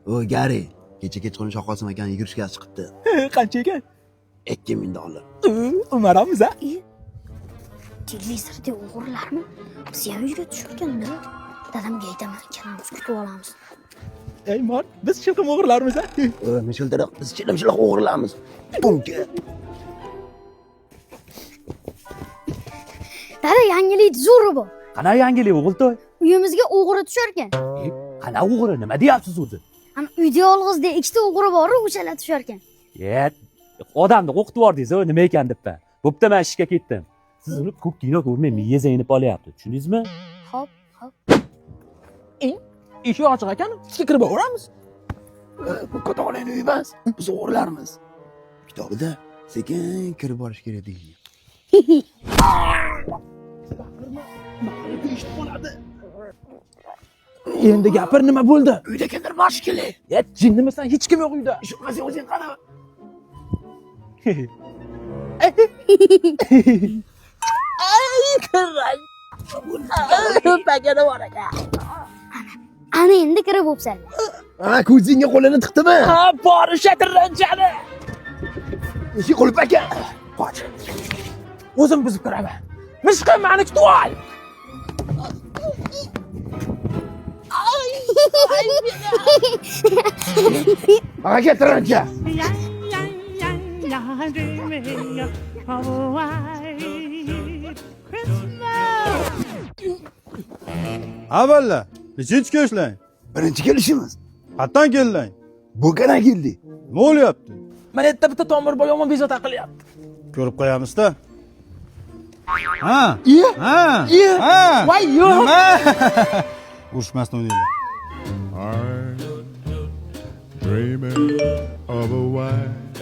O Gari, kecha kechqurun Shoqosim akani yugurishga chiqibdi. Qancha ekan? $2000. Umaramiz a? Televizorda o'g'irlarmi? Biz ham uyga tushirganda. Dadamga aytaman, ikkalamiz kutib olamiz. Ey mor, biz shilqim o'g'irlarmiz a? Mishildiroq biz chilimchilik o'g'irlamiz. Bunga. Dada, yangilik zo'r bu. Qana yangilik o'g'iltoy? Uyimizga o'g'ri tushar ekan. Qana o'g'ri nima deyapsiz o'zi? Ana uyda yolg'izda ikkita o'g'ri bor, o'shalar tushar ekan. Yet, odamni o'qitib yubordingiz, o nima ekan debman. Bo'pti, men ishga ketdim. Siz uni ko'p kino ko'rmay miyangiz aynib olyapti, tushundingizmi? Hop, hop. Eshik ochiq ekan, ichga kirib boramiz. Bu Qo'toqning uyi emas, biz o'g'irlarmiz. Kitobida sekin kirib borish kerak deyilgan. Endi gapir, nima bo'ldi? Uyda kimdir bor shekilli. Yet, jinnimisan, hech kim yo'q uyda. Shubhasi o'zing qara. Ana endi kirib bo'psan. Ha, ko'zingga qo'lini tiqdimi? Ha, bor o'sha tirranchani. Eshik qulf aka. Qoch. O'zim buzib kiraman. Mishqim, meni kutib ol. Aka tirrancha. Dreaming of a white Christmas. Avvalla, nechinchi kelishlang? Birinchi kelishimiz. Qatdan kellang? Bo'kana keldi. Nima bo'lyapti? Mana yerda bitta tomirboy yomon bezovta qilyapti. Ko'rib qo'yamiz-da. Ha? Iye. Ha? Iye. Ha? Voy, yo'q. Nima? Urushmasdan o'ynaylar. I'm dreaming of a white